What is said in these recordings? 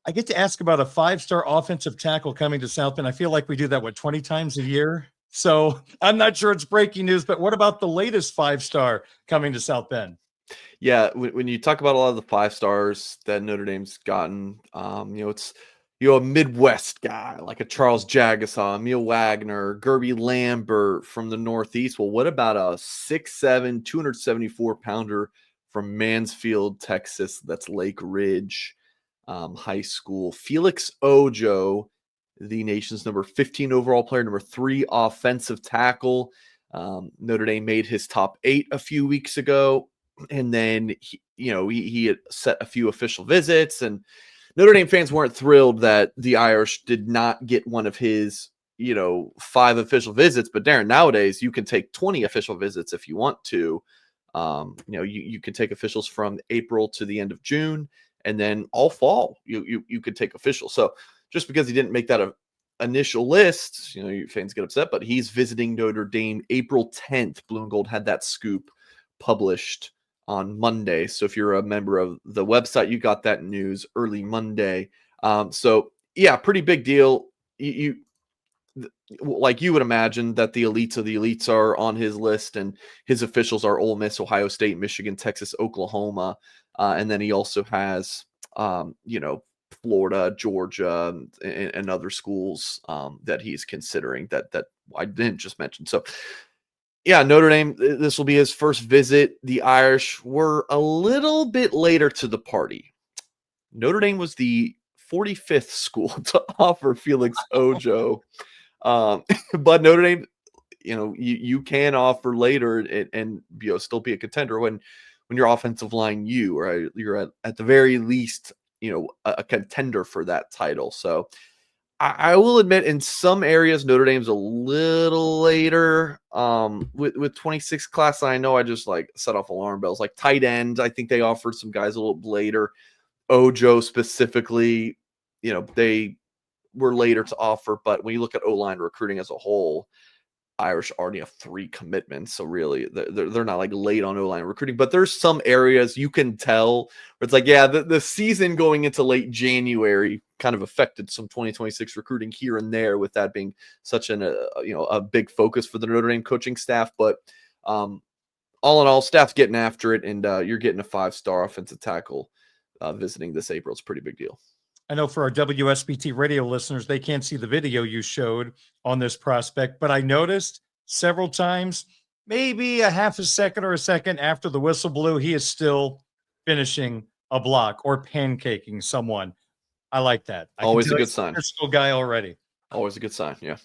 I get to ask about a five-star offensive tackle coming to South Bend. I feel like we do that, 20 times a year? So I'm not sure it's breaking news, but what about the latest five-star coming to South Bend? Yeah, when you talk about a lot of the 5 stars that Notre Dame's gotten, it's a Midwest guy like a Charles Jagasaw, Emil Wagner, Gerby Lambert from the Northeast. Well, what about a 6'7", 274-pounder from Mansfield, Texas? That's Lake Ridge High School. Felix Ojo, the nation's number 15 overall player, number 3 offensive tackle. Notre Dame made his top 8 a few weeks ago. And then he had set a few official visits, and Notre Dame fans weren't thrilled that the Irish did not get one of his 5 official visits. But Darren, nowadays you can take 20 official visits if you want to. You can take officials from April to the end of June, and then all fall you could take officials. So just because he didn't make that initial list, your fans get upset, but he's visiting Notre Dame April 10th. Blue and Gold had that scoop published on Monday. So if you're a member of the website, you got that news early Monday. So yeah, pretty big deal. Like you would imagine that the elites of the elites are on his list, and his officials are Ole Miss, Ohio State, Michigan, Texas, Oklahoma. And then he also has, Florida, Georgia, and other schools that he's considering that I didn't just mention. So yeah, Notre Dame, this will be his first visit. The Irish were a little bit later to the party. Notre Dame was the 45th school to offer Felix Ojo. But Notre Dame, you can offer later and still be a contender when your offensive line, you're at the very least, a contender for that title. So I will admit, in some areas, Notre Dame's a little later. With 26 class, I know I just set off alarm bells. Like tight end, I think they offered some guys a little later. Ojo specifically, they were later to offer. But when you look at O-line recruiting as a whole, Irish already have 3 commitments, so really they're not late on O-line recruiting. But there's some areas you can tell where it's the season going into late January kind of affected some 2026 recruiting here and there, with that being such a big focus for the Notre Dame coaching staff. But all in all, staff's getting after it, and you're getting a 5-star offensive tackle visiting this April. It's a pretty big deal. I know for our WSBT radio listeners, they can't see the video you showed on this prospect, but I noticed several times, maybe a half a second or a second after the whistle blew, he is still finishing a block or pancaking someone. I like that. I can Always tell a good he's a sign. physical guy already. Always a good sign, yeah.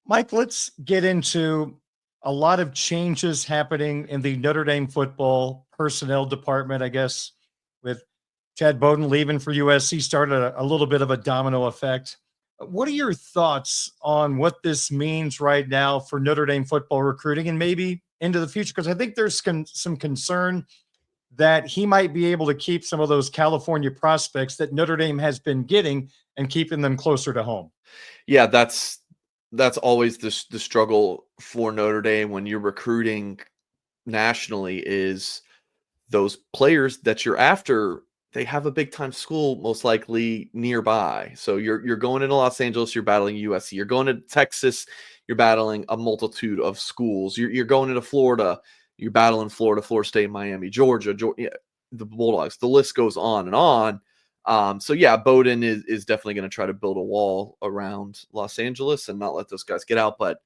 Mike, let's get into a lot of changes happening in the Notre Dame football personnel department, I guess, with Chad Bowden leaving for USC started a little bit of a domino effect. What are your thoughts on what this means right now for Notre Dame football recruiting and maybe into the future? Because I think there's some concern that he might be able to keep some of those California prospects that Notre Dame has been getting and keeping them closer to home. Yeah, that's always the struggle for Notre Dame when you're recruiting nationally, is those players that you're after, they have a big time school most likely nearby. So you're going into Los Angeles, you're battling USC. You're going to Texas, you're battling a multitude of schools. You're going into Florida, you're battling Florida State, Miami, Georgia, the Bulldogs. The list goes on and on. So yeah, Bowden is definitely going to try to build a wall around Los Angeles and not let those guys get out. But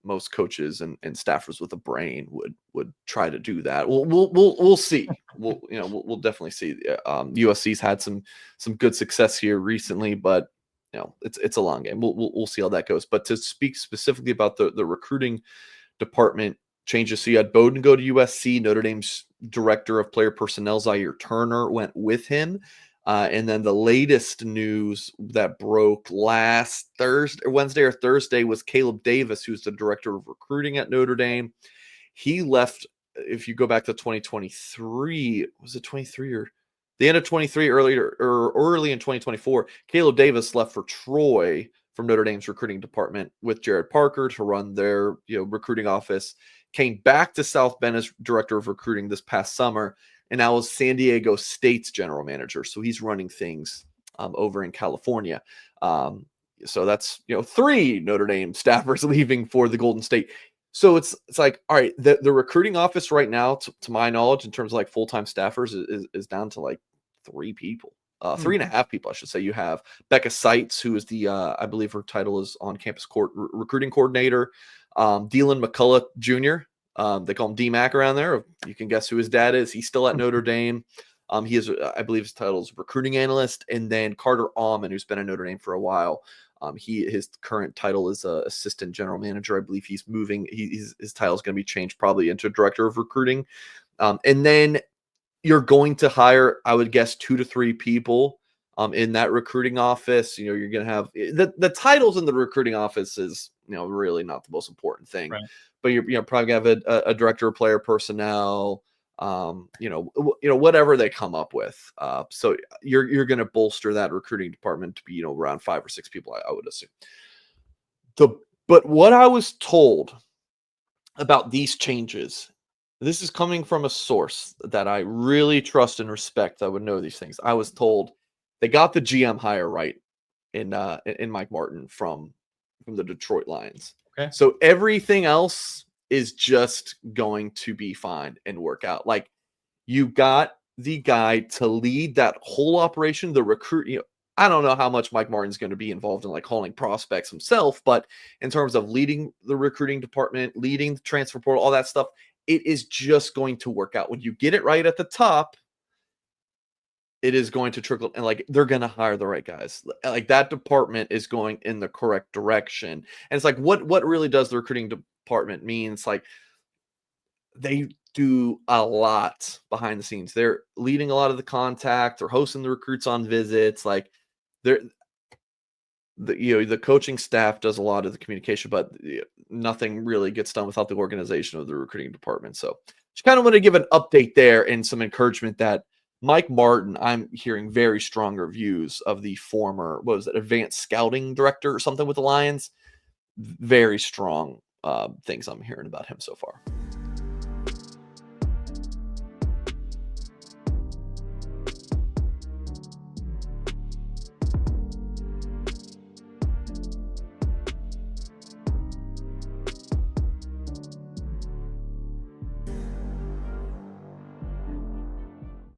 most coaches and staffers with a brain would try to do that. We'll see. We'll definitely see. USC's had some good success here recently, but it's a long game. We'll see how that goes. But to speak specifically about the recruiting department changes, so you had Bowden go to USC. Notre Dame's director of player personnel, Zaire Turner, went with him. And then the latest news that broke last Wednesday or Thursday, was Caleb Davis, who's the director of recruiting at Notre Dame. He left, if you go back to 2023, was it 23 or the end of 23, earlier or early in 2024? Caleb Davis left for Troy from Notre Dame's recruiting department with Jared Parker to run their recruiting office. came back to South Bend as director of recruiting this past summer, and now is San Diego State's general manager. So he's running things over in California. So that's 3 Notre Dame staffers leaving for the Golden State. So it's like, all right, the recruiting office right now, to my knowledge, in terms of like full-time staffers, is down to like 3 people. 3.5 people, I should say. You have Becca Seitz, who is the I believe her title is on-campus recruiting coordinator. Dylan McCullough Jr. They call him D-Mac around there. You can guess who his dad is. He's still at Notre Dame. He is, I believe, his title is recruiting analyst. And then Carter Allman, who's been at Notre Dame for a while. His current title is assistant general manager. I believe he's moving. His title is going to be changed probably into director of recruiting. And then you're going to hire, I would guess, 2 to 3 people in that recruiting office. You're going to have the titles in the recruiting office is, really not the most important thing. Right. But you're probably going to have a director of player personnel, whatever they come up with. So you're going to bolster that recruiting department to be, around 5 or 6 people, I would assume. But what I was told about these changes, this is coming from a source that I really trust and respect. I would know these things. I was told they got the GM hire right in Mike Martin from the Detroit Lions. Okay. So everything else is just going to be fine and work out. Like, you got the guy to lead that whole operation, the recruit. I don't know how much Mike Martin's going to be involved in like calling prospects himself, but in terms of leading the recruiting department, leading the transfer portal, all that stuff, it is just going to work out. When you get it right at the top, it is going to trickle, and like they're going to hire the right guys. Like, that department is going in the correct direction. And it's like, what really does the recruiting department mean? It's like they do a lot behind the scenes. They're leading a lot of the contact. They're hosting the recruits on visits. Like, the coaching staff does a lot of the communication, but nothing really gets done without the organization of the recruiting department. So just kind of want to give an update there and some encouragement that Mike Martin, I'm hearing very strong reviews of the former, advanced scouting director or something with the Lions. Very strong things I'm hearing about him so far.